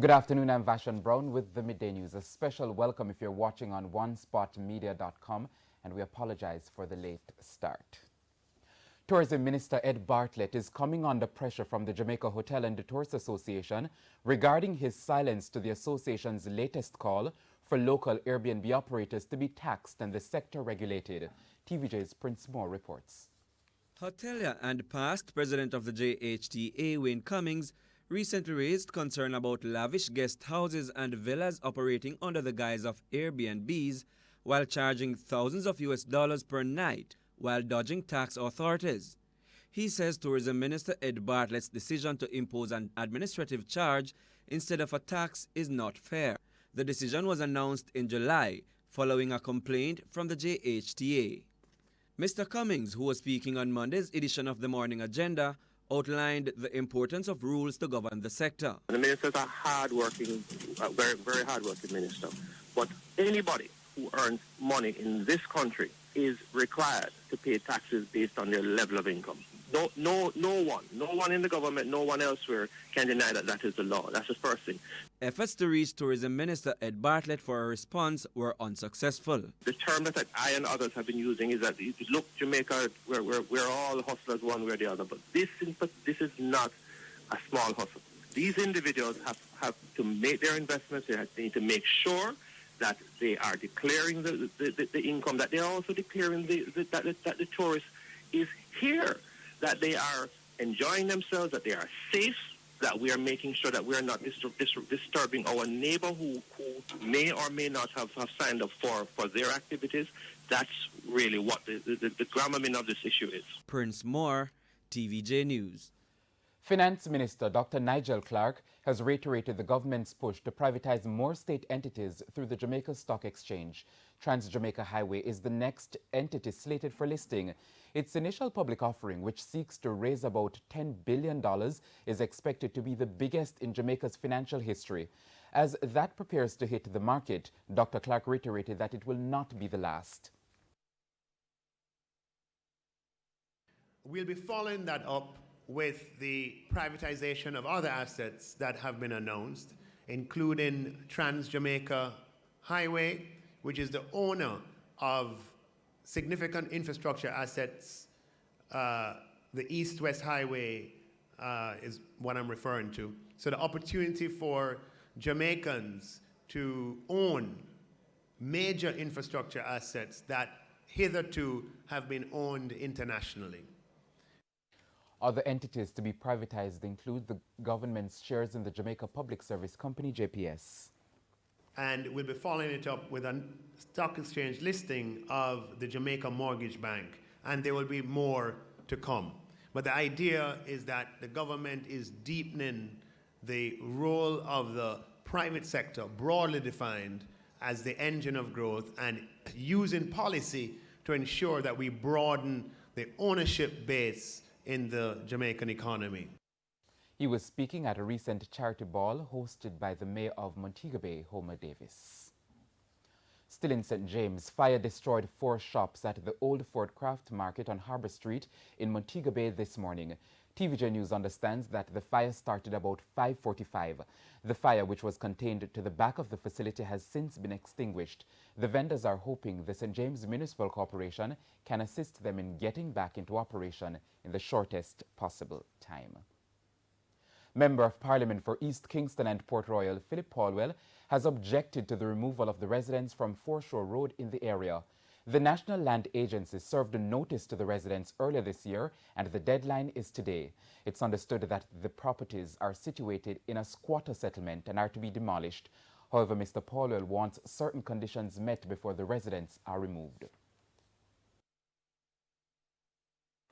Good afternoon, I'm Vashan Brown with the Midday News. A special welcome if you're watching on onespotmedia.com, and we apologize for the late start. Tourism Minister Ed Bartlett is coming under pressure from the Jamaica Hotel and Tourist Association regarding his silence to the association's latest call for local Airbnb operators to be taxed and the sector regulated. TVJ's Prince Moore reports. Hotelier and past president of the JHTA, Wayne Cummings, recently raised concern about lavish guest houses and villas operating under the guise of Airbnbs while charging thousands of US dollars per night while dodging tax authorities. He says Tourism Minister Ed Bartlett's decision to impose an administrative charge instead of a tax is not fair. The decision was announced in July following a complaint from the JHTA. Mr. Cummings, who was speaking on Monday's edition of the Morning Agenda, outlined the importance of rules to govern the sector. The minister is a hard-working, very hard-working minister. But anybody who earns money in this country is required to pay taxes based on their level of income. No one in the government, no one elsewhere can deny that that is the law. That's the first thing. Efforts to reach Tourism Minister Ed Bartlett for a response were unsuccessful. The term that I and others have been using is that, look, Jamaica, we're all hustlers one way or the other, but this is not a small hustle. These individuals have to make their investments. They need to make sure that they are declaring the income, that they are also declaring that the tourist is here, that they are enjoying themselves, that they are safe, that we are making sure that we are not disturbing our neighbor who may or may not have signed up for their activities. That's really what the gravamen of this issue is. Prince Moore, TVJ News. Finance Minister Dr. Nigel Clarke has reiterated the government's push to privatize more state entities through the Jamaica Stock Exchange. Trans-Jamaica Highway is the next entity slated for listing. Its initial public offering, which seeks to raise about $10 billion, is expected to be the biggest in Jamaica's financial history. As that prepares to hit the market, Dr. Clarke reiterated that it will not be the last. We'll be following that up with the privatization of other assets that have been announced, including Trans-Jamaica Highway, which is the owner of significant infrastructure assets. The East-West Highway is what I'm referring to. So the opportunity for Jamaicans to own major infrastructure assets that hitherto have been owned internationally. Other entities to be privatized include the government's shares in the Jamaica Public Service Company, JPS. And we'll be following it up with a stock exchange listing of the Jamaica Mortgage Bank, and there will be more to come. But the idea is that the government is deepening the role of the private sector, broadly defined as the engine of growth, and using policy to ensure that we broaden the ownership base in the Jamaican economy. He was speaking at a recent charity ball hosted by the mayor of Montego Bay, Homer Davis. Still in St. James, fire destroyed 4 shops at the Old Fort Craft Market on Harbour Street in Montego Bay this morning. TVJ News understands that the fire started about 5:45. The fire, which was contained to the back of the facility, has since been extinguished. The vendors are hoping the St. James Municipal Corporation can assist them in getting back into operation in the shortest possible time. Member of Parliament for East Kingston and Port Royal, Philip Paulwell, has objected to the removal of the residents from Foreshore Road in the area. The National Land Agency served a notice to the residents earlier this year, and the deadline is today. It's understood that the properties are situated in a squatter settlement and are to be demolished. However, Mr. Paulwell wants certain conditions met before the residents are removed.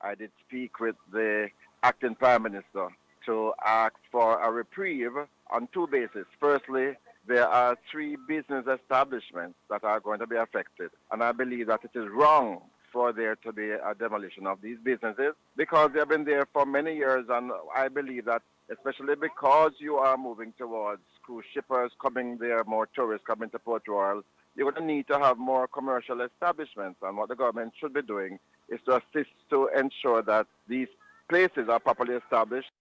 I did speak with the acting Prime Minister to ask for a reprieve on 2 bases. Firstly, there are 3 business establishments that are going to be affected, and I believe that it is wrong for there to be a demolition of these businesses because they have been there for many years, and I believe that especially because you are moving towards cruise shippers coming there, more tourists coming to Port Royal, you're going to need to have more commercial establishments, and what the government should be doing is to assist to ensure that these places are properly established.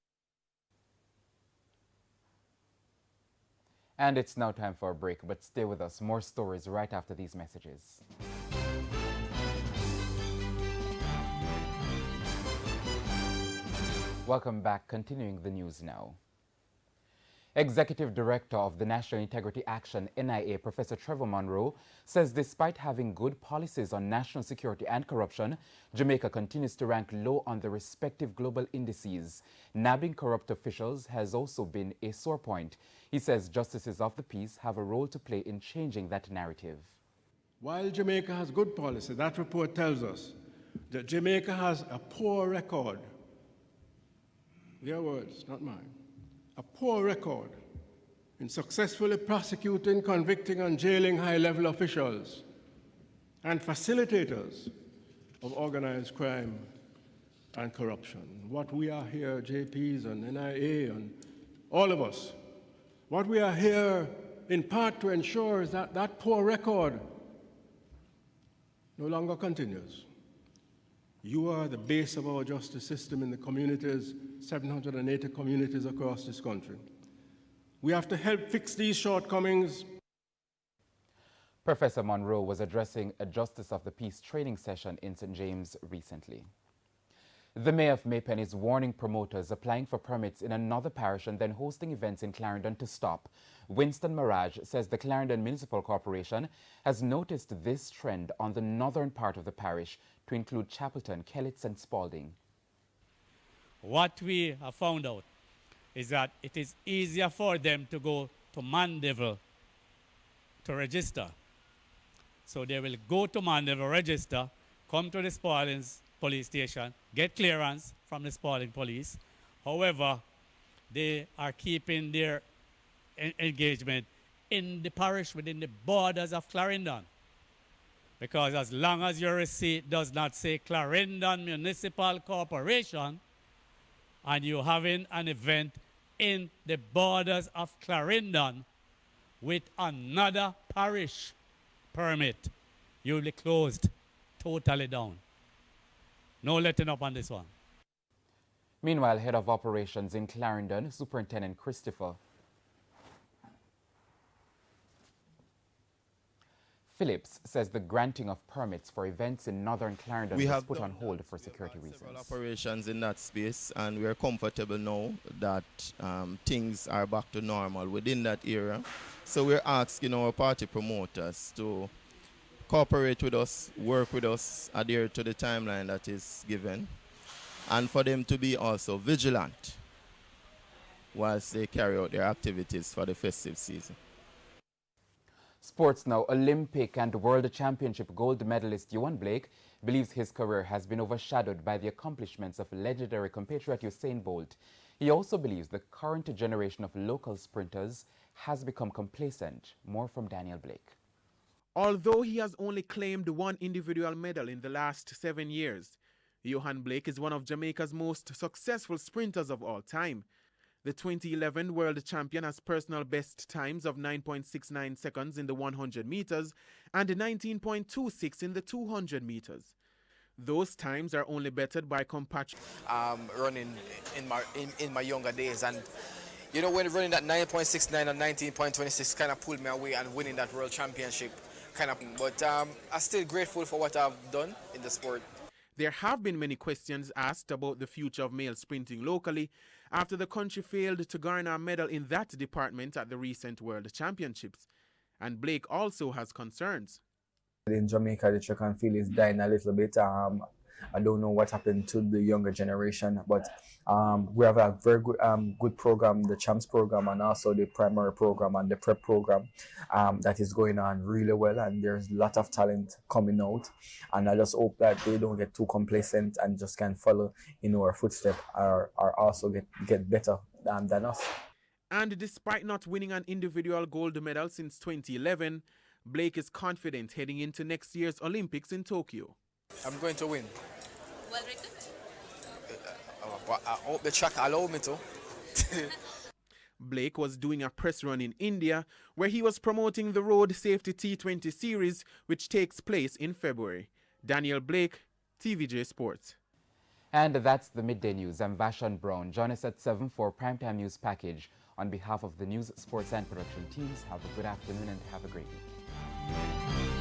And it's now time for a break, but stay with us. More stories right after these messages. Welcome back. Continuing the news now. Executive Director of the National Integrity Action, NIA, Professor Trevor Monroe, says despite having good policies on national security and corruption, Jamaica continues to rank low on the respective global indices. Nabbing corrupt officials has also been a sore point. He says justices of the peace have a role to play in changing that narrative. While Jamaica has good policy, that report tells us that Jamaica has a poor record. Their words, not mine. A poor record in successfully prosecuting, convicting, and jailing high-level officials and facilitators of organized crime and corruption. What we are here, JPs and NIA and all of us, what we are here in part to ensure is that that poor record no longer continues. You are the base of our justice system in the communities, 780 communities across this country. We have to help fix these shortcomings. Professor Monroe was addressing a Justice of the Peace training session in St. James recently. The Mayor of Maypen is warning promoters applying for permits in another parish and then hosting events in Clarendon to stop. Winston Mirage says the Clarendon Municipal Corporation has noticed this trend on the northern part of the parish to include Chapelton, Kellitts and Spalding. What we have found out is that it is easier for them to go to Mandeville to register. So they will go to Mandeville, register, come to the Spalding's police station, get clearance from the Spalding police. However, they are keeping their engagement in the parish within the borders of Clarendon. Because as long as your receipt does not say Clarendon Municipal Corporation and you're having an event in the borders of Clarendon with another parish permit, you'll be closed totally down. No letting up on this one. Meanwhile, Head of Operations in Clarendon, Superintendent Christopher Phillips says the granting of permits for events in northern Clarendon was put on hold for security reasons. Several operations in that space, and we are comfortable now that things are back to normal within that area. So we're asking our party promoters to cooperate with us, work with us, adhere to the timeline that is given, and for them to be also vigilant whilst they carry out their activities for the festive season. Sports now. Olympic and World Championship gold medalist Johan Blake believes his career has been overshadowed by the accomplishments of legendary compatriot Usain Bolt. He also believes the current generation of local sprinters has become complacent. More from Daniel Blake. Although he has only claimed one individual medal in the last 7 years, Johan Blake is one of Jamaica's most successful sprinters of all time. The 2011 world champion has personal best times of 9.69 seconds in the 100 meters and 19.26 in the 200 meters. Those times are only bettered by compatriots. Running in my younger days, and you know, when running that 9.69 and 19.26 kind of pulled me away and winning that world championship kind of. But I'm still grateful for what I've done in the sport. There have been many questions asked about the future of male sprinting locally after the country failed to garner a medal in that department at the recent World Championships. And Blake also has concerns. In Jamaica, the track and field is dying a little bit. I don't know what happened to the younger generation, but we have a very good program, the Champs program, and also the primary program and the prep program that is going on really well, and there's a lot of talent coming out, and I just hope that they don't get too complacent and just can follow in our footsteps or also get better than us. And despite not winning an individual gold medal since 2011, Blake is confident heading into next year's Olympics in Tokyo. I'm going to win. Well written? I hope the track allow me to. Blake was doing a press run in India where he was promoting the Road Safety T20 series, which takes place in February. Daniel Blake, TVJ Sports. And that's the Midday News. I'm Vashon Brown. Join us at 7 for Primetime News Package. On behalf of the news, sports, and production teams, have a good afternoon and have a great week.